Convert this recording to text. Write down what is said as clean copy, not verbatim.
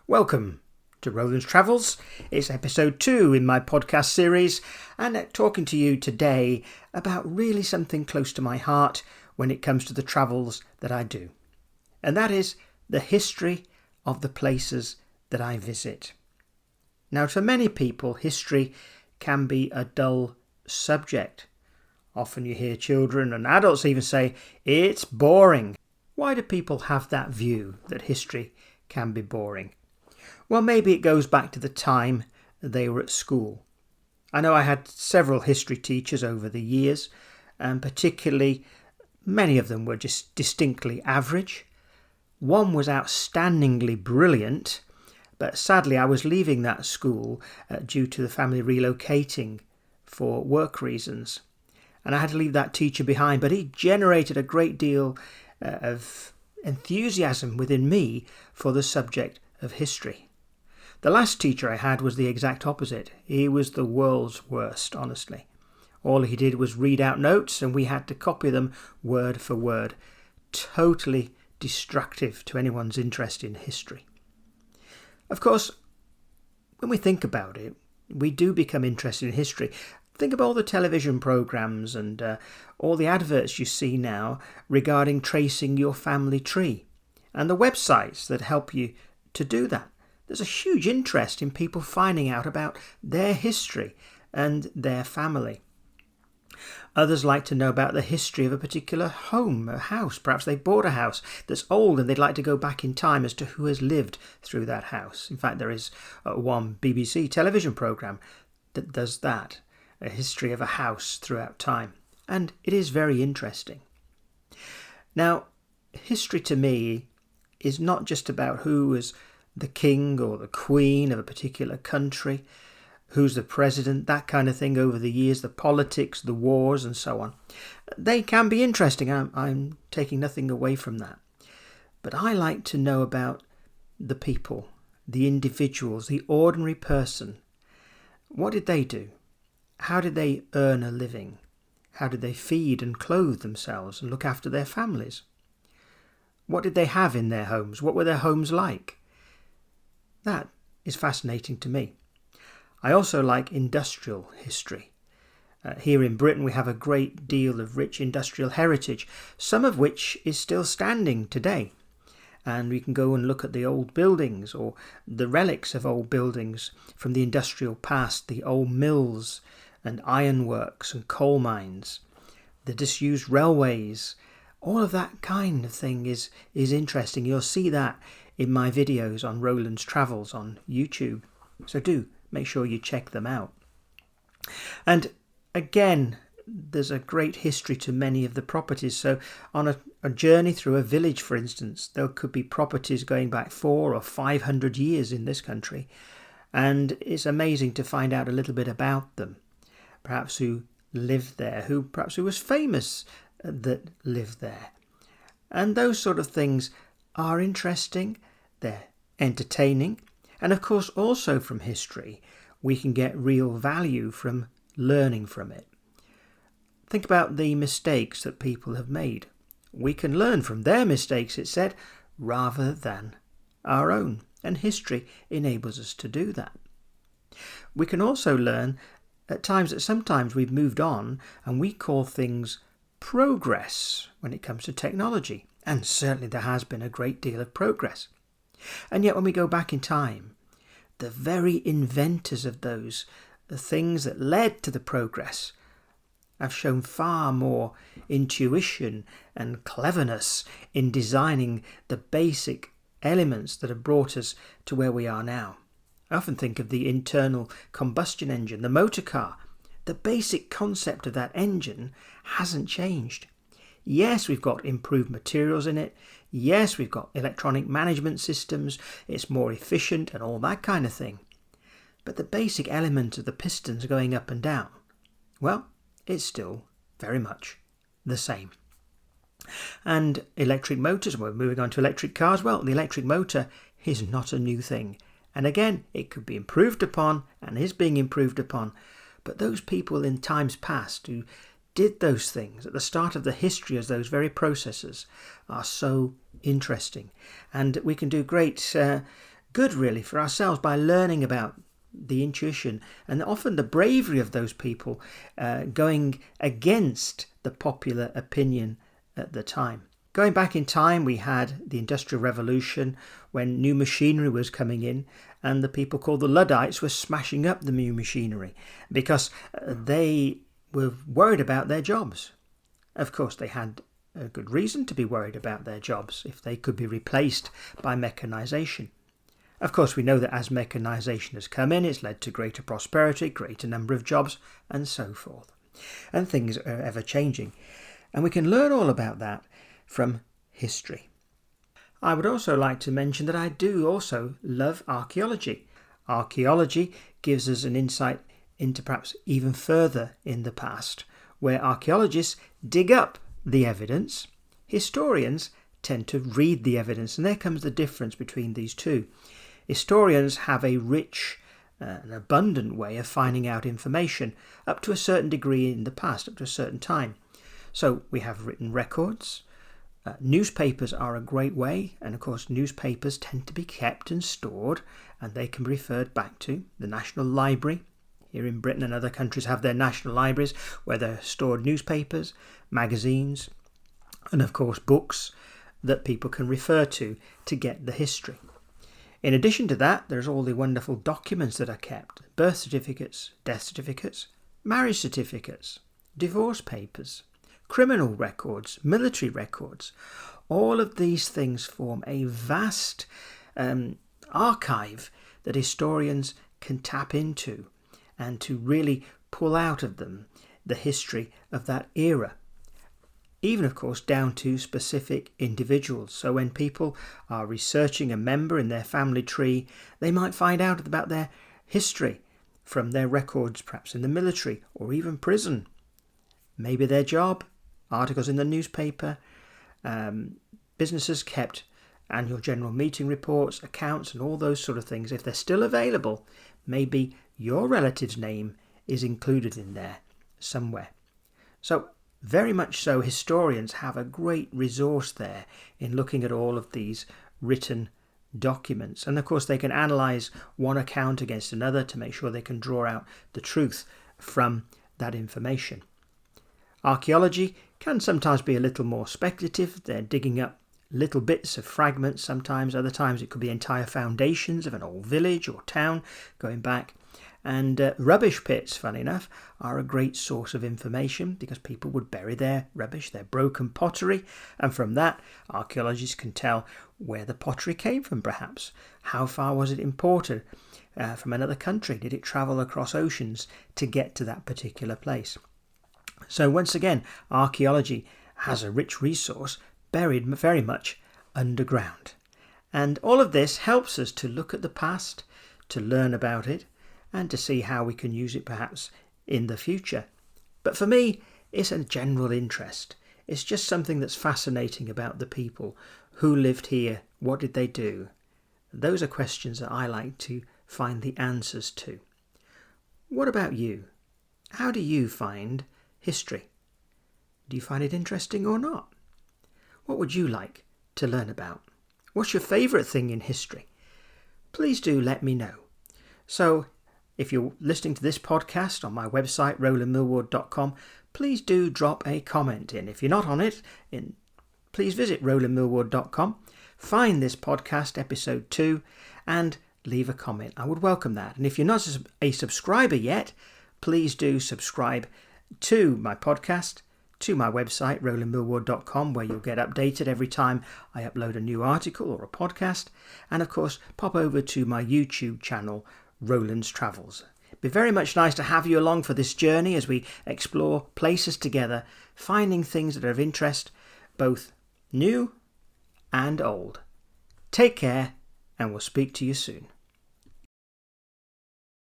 Welcome to Roland's Travels. It's episode 2 in my podcast series, and talking to you today about really something close to my heart when it comes to the travels that I do. And that is the history of the places that I visit. Now, to many people, history can be a dull subject. Often you hear children and adults even say, it's boring. Why do people have that view that history can be boring? Well, maybe it goes back to the time they were at school. I know I had several history teachers over the years, and particularly many of them were just distinctly average. One was outstandingly brilliant, but sadly I was leaving that school due to the family relocating for work reasons. And I had to leave that teacher behind, but he generated a great deal of enthusiasm within me for the subject of history. The last teacher I had was the exact opposite. He was the world's worst, honestly. All he did was read out notes and we had to copy them word for word. Totally destructive to anyone's interest in history. Of course, when we think about it, we do become interested in history. Think of all the television programs and all the adverts you see now regarding tracing your family tree and the websites that help you to do that. There's a huge interest in people finding out about their history and their family. Others like to know about the history of a particular home, a house. Perhaps they bought a house that's old and they'd like to go back in time as to who has lived through that house. In fact, there is one BBC television programme that does that, a history of a house throughout time. And it is very interesting. Now, history to me is not just about who was the king or the queen of a particular country, who's the president, that kind of thing over the years, the politics, the wars and so on. They can be interesting. I'm taking nothing away from that. But I like to know about the people, the individuals, the ordinary person. What did they do? How did they earn a living? How did they feed and clothe themselves and look after their families? What did they have in their homes? What were their homes like? That is fascinating to me. I also like industrial history. Here in Britain we have a great deal of rich industrial heritage, some of which is still standing today. And we can go and look at the old buildings or the relics of old buildings from the industrial past, the old mills and ironworks and coal mines, the disused railways. All of that kind of thing is interesting. You'll see that in my videos on Roland's Travels on YouTube. So do make sure you check them out. And again, there's a great history to many of the properties. So on a journey through a village, for instance, there could be properties going back 400 or 500 years in this country. And it's amazing to find out a little bit about them. Perhaps who lived there, perhaps who was famous that lived there. And those sort of things are interesting, they're entertaining, and of course also from history we can get real value from learning from it. Think about the mistakes that people have made. We can learn from their mistakes, it's said, rather than our own, and history enables us to do that. We can also learn at times that sometimes we've moved on and we call things progress when it comes to technology. And certainly there has been a great deal of progress. And yet when we go back in time, the very inventors of the things that led to the progress have shown far more intuition and cleverness in designing the basic elements that have brought us to where we are now. I often think of the internal combustion engine, the motor car. The basic concept of that engine hasn't changed. Yes, we've got improved materials in it. Yes, we've got electronic management systems. It's more efficient and all that kind of thing. But the basic element of the pistons going up and down, well, it's still very much the same. And electric motors, we're moving on to electric cars. Well, the electric motor is not a new thing. And again, it could be improved upon and is being improved upon. But those people in times past who did those things at the start of the history as those very processes are so interesting. And we can do great good really for ourselves by learning about the intuition and often the bravery of those people going against the popular opinion at the time. Going back in time, we had the Industrial Revolution when new machinery was coming in, and the people called the Luddites were smashing up the new machinery because they were worried about their jobs. Of course, they had a good reason to be worried about their jobs if they could be replaced by mechanization. Of course, we know that as mechanization has come in, it's led to greater prosperity, greater number of jobs, and so forth. And things are ever changing. And we can learn all about that from history. I would also like to mention that I do also love archaeology. Archaeology gives us an insight into perhaps even further in the past, where archaeologists dig up the evidence. Historians tend to read the evidence, and there comes the difference between these two. Historians have a rich and abundant way of finding out information up to a certain degree in the past, up to a certain time. So we have written records. Newspapers are a great way, and of course newspapers tend to be kept and stored, and they can be referred back to. The National Library here in Britain and other countries have their national libraries where they're stored newspapers, magazines, and of course books that people can refer to get the history. In addition to that, there's all the wonderful documents that are kept: birth certificates, death certificates, marriage certificates, divorce papers, criminal records, military records. All of these things form a vast archive that historians can tap into and to really pull out of them the history of that era. Even, of course, down to specific individuals. So when people are researching a member in their family tree, they might find out about their history from their records, perhaps in the military or even prison. Maybe their job, articles in the newspaper, businesses kept annual general meeting reports, accounts, and all those sort of things. If they're still available, maybe your relative's name is included in there somewhere. So very much so, historians have a great resource there in looking at all of these written documents. And of course they can analyse one account against another to make sure they can draw out the truth from that information. Archaeology can sometimes be a little more speculative. They're digging up little bits of fragments sometimes. Other times it could be entire foundations of an old village or town going back. And rubbish pits, funny enough, are a great source of information because people would bury their rubbish, their broken pottery, and from that archaeologists can tell where the pottery came from perhaps. How far was it imported from another country? Did it travel across oceans to get to that particular place? So once again, archaeology has a rich resource buried very much underground. And all of this helps us to look at the past, to learn about it, and to see how we can use it perhaps in the future. But for me, it's a general interest. It's just something that's fascinating about the people who lived here. What did they do? Those are questions that I like to find the answers to. What about you? How do you find history? Do you find it interesting or not? What would you like to learn about? What's your favourite thing in history? Please do let me know. So, if you're listening to this podcast on my website, rolandmillward.com, please do drop a comment in. If you're not on it, please visit rolandmillward.com, find this podcast, episode 2, and leave a comment. I would welcome that. And if you're not a subscriber yet, please do subscribe to my podcast, to my website, rolandmillward.com, where you'll get updated every time I upload a new article or a podcast. And of course, pop over to my YouTube channel, Roland's Travels. It'd be very much nice to have you along for this journey as we explore places together, finding things that are of interest, both new and old. Take care, and we'll speak to you soon.